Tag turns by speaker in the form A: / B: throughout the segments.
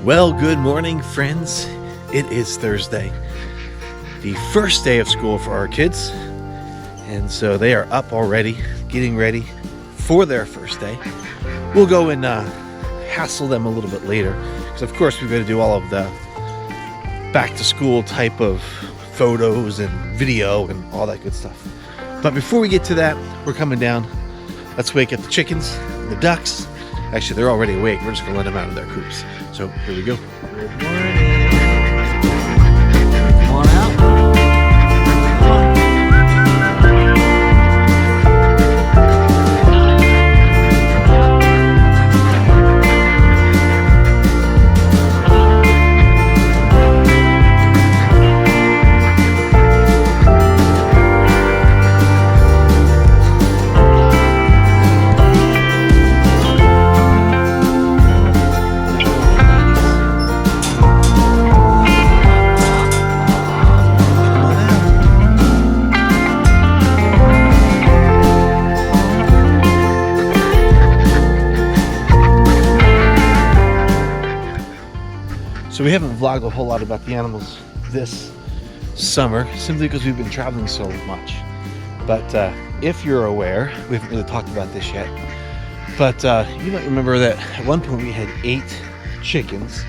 A: Well, good morning, friends. It is Thursday, the first day of school for our kids. And so they are up already, getting ready for their first day. We'll go and hassle them a little bit later, because of course we've got to do all of the back to school type of photos and video and all that good stuff. But before we get to that, we're coming down. Let's wake up the chickens, the ducks. Actually, they're already awake. We're just gonna let them out of their coops. So here we go. Good morning. Come on out. Come on. So we haven't vlogged a whole lot about the animals this summer, simply because we've been traveling so much. But if you're aware, we haven't really talked about this yet, but you might remember that at one point we had 8 chickens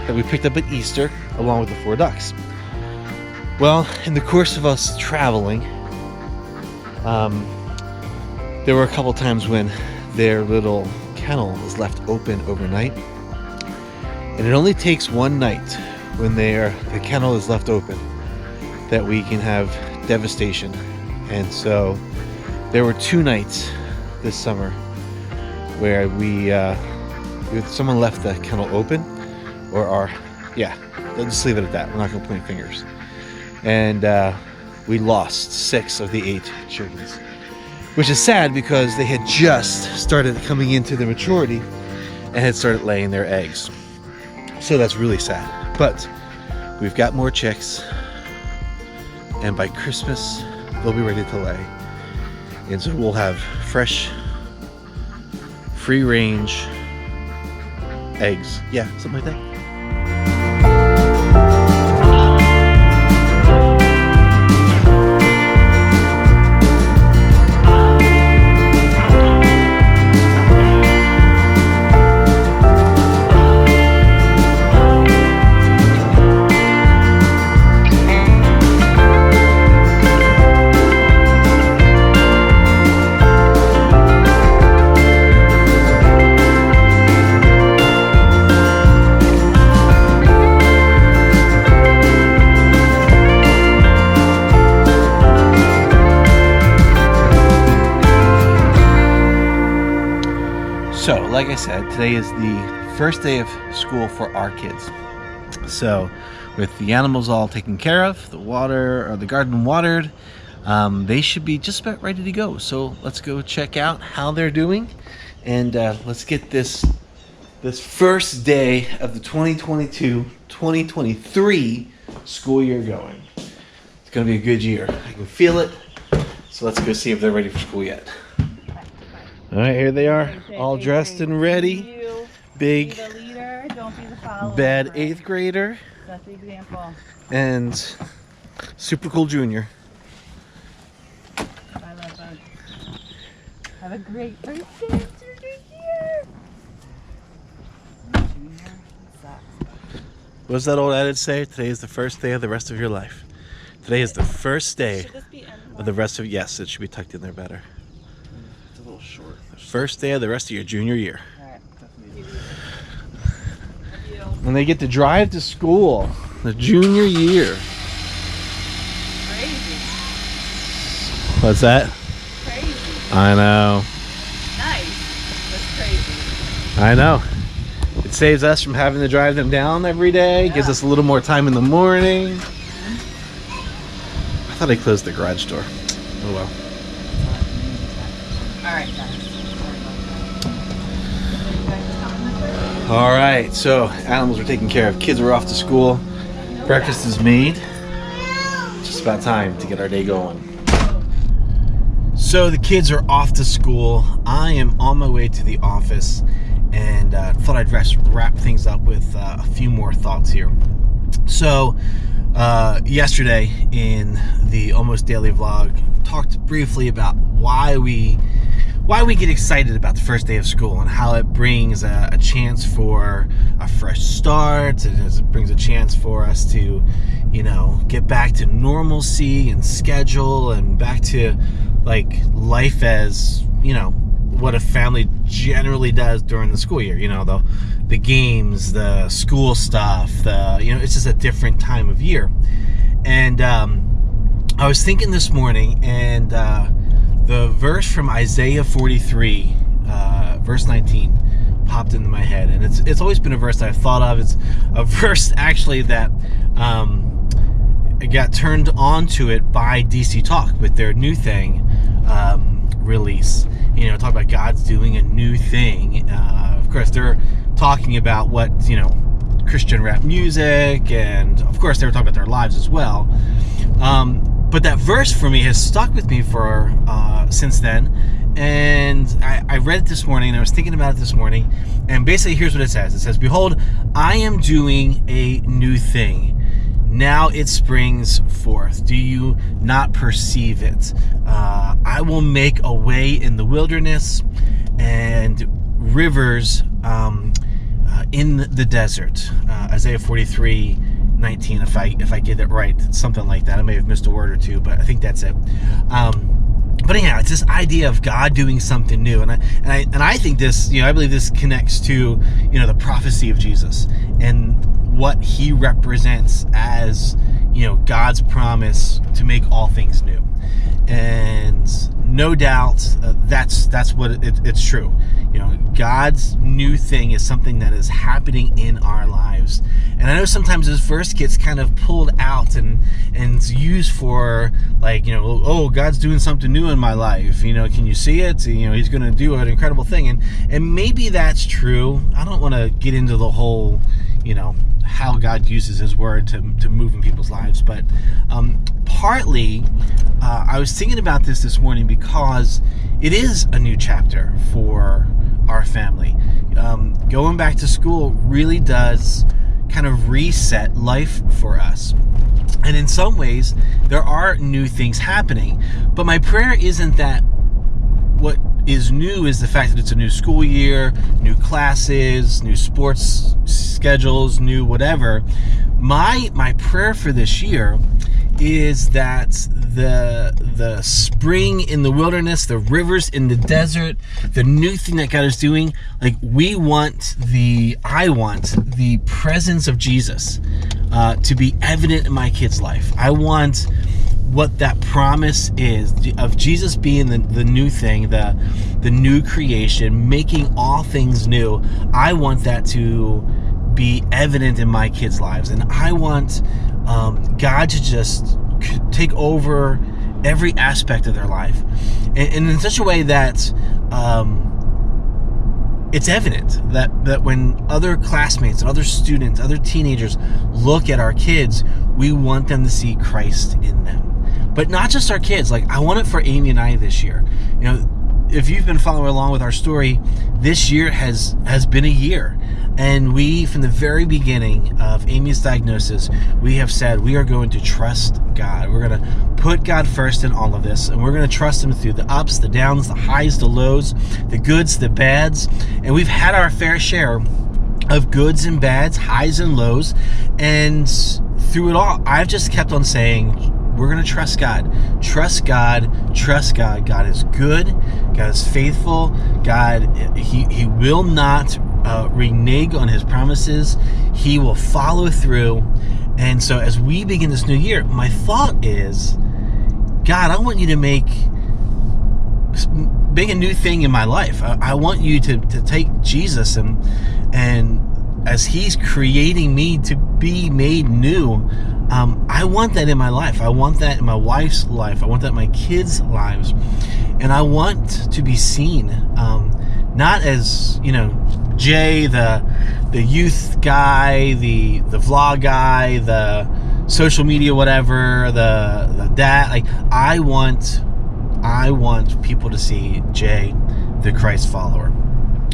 A: that we picked up at Easter, along with the 4 ducks. Well, in the course of us traveling, there were a couple times when their little kennel was left open overnight. And it only takes one night when the kennel is left open that we can have devastation. And so there were 2 nights this summer where someone left the kennel open, let's just leave it at that. We're not gonna point fingers. And we lost 6 of the 8 chickens, which is sad because they had just started coming into their maturity and had started laying their eggs. So that's really sad, but we've got more chicks, and by Christmas they'll be ready to lay, and so we'll have fresh, free range eggs, something like that. So, like I said, today is the first day of school for our kids. So, with the animals all taken care of, the garden watered, they should be just about ready to go. So, let's go check out how they're doing, and let's get this first day of the 2022-2023 school year going. It's going to be a good year. I can feel it. So, let's go see if they're ready for school yet. All right, here they are, all dressed and ready. Big,
B: be the leader, don't be the follower.
A: Bad 8th grader.
B: That's the example.
A: And super cool junior.
B: I love that. Have a great first day of junior year. Junior sucks.
A: What does that old adage say? Today is the first day of the rest of your life. Today is the first day of the rest of, yes, it should be tucked in there better.
C: It's a little short.
A: First day of the rest of your junior year.
B: All right.
A: When they get to drive to school, the junior year.
B: Crazy.
A: What's that?
B: Crazy.
A: I know.
B: Nice. That's crazy.
A: I know. It saves us from having to drive them down every day. Gives us a little more time in the morning. I thought I closed the garage door. Oh well.
B: All right, guys.
A: All right, so animals are taken care of. Kids are off to school. Breakfast is made. Just about time to get our day going. So the kids are off to school. I am on my way to the office, and thought I'd wrap things up with a few more thoughts here. So yesterday in the Almost Daily Vlog, talked briefly about why we get excited about the first day of school and how it brings a chance for a fresh start. It brings a chance for us to, get back to normalcy and schedule and back to like life as, what a family generally does during the school year. The games, the school stuff, it's just a different time of year. And I was thinking this morning, and the verse from Isaiah 43, verse 19, popped into my head, and it's always been a verse that I've thought of. It's a verse actually that got turned on to it by DC Talk with their new thing release. Talk about God's doing a new thing. Of course, they're talking about what Christian rap music, and of course they were talking about their lives as well. But that verse for me has stuck with me for since then, and I read it this morning, and I was thinking about it this morning, and basically here's what it says. It says, "Behold, I am doing a new thing. Now it springs forth. Do you not perceive it? I will make a way in the wilderness and rivers in the desert." Isaiah 43:19, if I get it right, something like that. I may have missed a word or two, but I think that's it. But anyhow, it's this idea of God doing something new, and I think this, I believe this connects to the prophecy of Jesus and what he represents as God's promise to make all things new. And no doubt that's what it's true. God's new thing is something that is happening in our lives. And I know sometimes this verse gets kind of pulled out and used for like, oh, God's doing something new in my life. Can you see it? He's going to do an incredible thing. And maybe that's true. I don't want to get into the whole, how God uses his word to move in people's lives. But partly, I was thinking about this morning because it is a new chapter for our family. Going back to school really does kind of reset life for us. And in some ways, there are new things happening. But my prayer isn't that what is new is the fact that it's a new school year, new classes, new sports schedules, new whatever. My prayer for this year is that the spring in the wilderness, the rivers in the desert, the new thing that God is doing, like I want the presence of Jesus to be evident in my kid's life. I want what that promise is of Jesus being the new thing, the new creation, making all things new. I want that to be evident in my kids' lives, and I want God to just take over every aspect of their life, and in such a way that it's evident that when other classmates and other students, other teenagers look at our kids, we want them to see Christ in them. But not just our kids. Like, I want it for Amy and I this year. If you've been following along with our story, this year has been a year. And we, from the very beginning of Amy's diagnosis, we have said we are going to trust God. We're going to put God first in all of this, and we're going to trust him through the ups, the downs, the highs, the lows, the goods, the bads. And we've had our fair share of goods and bads, highs and lows. And through it all, I've just kept on saying, we're going to trust God. Trust God. Trust God. God is good. God is faithful. God, he will not renege on his promises. He will follow through. And so as we begin this new year, my thought is, God, I want you to make a new thing in my life. I want you to take Jesus and as he's creating me to be made new, I want that in my life. I want that in my wife's life. I want that in my kids' lives. And I want to be seen, not as, Jay, the youth guy, the vlog guy, the social media whatever, the dad. Like, I want people to see Jay, the Christ follower.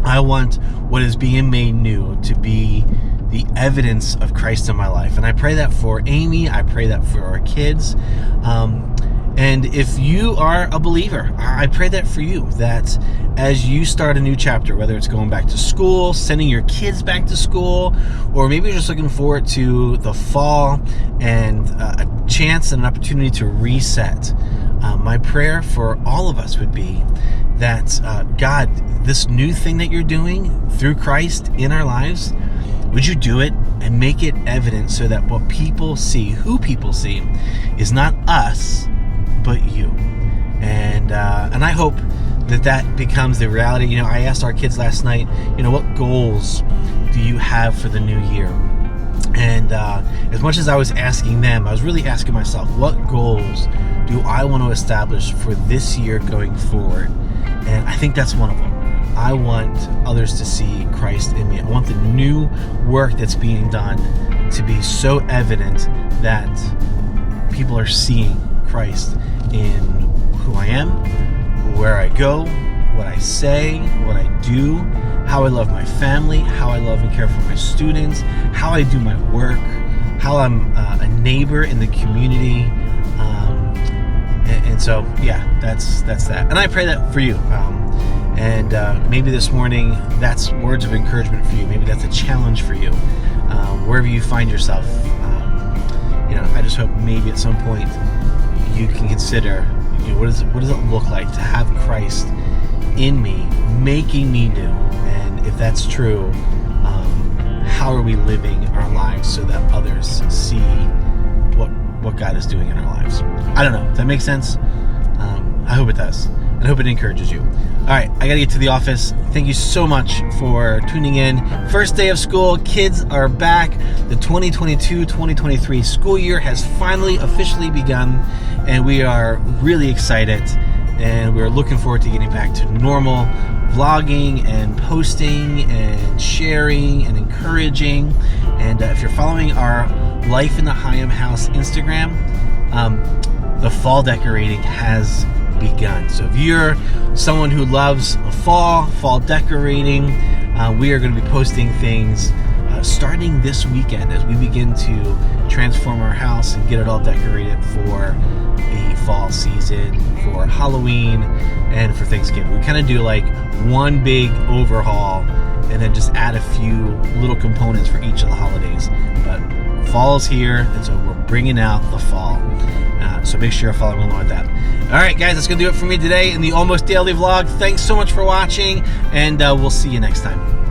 A: I want what is being made new to be the evidence of Christ in my life. And I pray that for Amy. I pray that for our kids. And if you are a believer, I pray that for you, that as you start a new chapter, whether it's going back to school, sending your kids back to school, or maybe you're just looking forward to the fall and a chance and an opportunity to reset, my prayer for all of us would be that God, this new thing that you're doing through Christ in our lives, would you do it and make it evident so that what people see, who people see, is not us, but you. And I hope that becomes the reality. You know, I asked our kids last night, you know, what goals do you have for the new year? And as much as I was asking them, I was really asking myself, what goals do I want to establish for this year going forward? And I think that's one of them. I want others to see Christ in me. I want the new work that's being done to be so evident that people are seeing Christ in who I am, where I go, what I say, what I do, how I love my family, how I love and care for my students, how I do my work, how I'm a neighbor in the community. And so, yeah, that's that. And I pray that for you. And maybe this morning, that's words of encouragement for you. Maybe that's a challenge for you. Wherever you find yourself, you know, I just hope maybe at some point you can consider, you know, what does it look like to have Christ in me, making me new? And if that's true, how are we living our lives so that others see what God is doing in our lives? I don't know. Does that make sense? I hope it does. And I hope it encourages you. All right, I got to get to the office. Thank you so much for tuning in. First day of school, kids are back. The 2022-2023 school year has finally officially begun, and we are really excited, and we're looking forward to getting back to normal vlogging and posting and sharing and encouraging. And if you're following our Life in the Higham House Instagram, the fall decorating has begun. So if you're someone who loves fall decorating, we are going to be posting things starting this weekend as we begin to transform our house and get it all decorated for the fall season, for Halloween, and for Thanksgiving. We kind of do like one big overhaul and then just add a few little components for each of the holidays. But fall's here, and so we're bringing out the fall. So make sure you're following along with that. All right, guys, that's going to do it for me today in the Almost Daily Vlog. Thanks so much for watching, and we'll see you next time.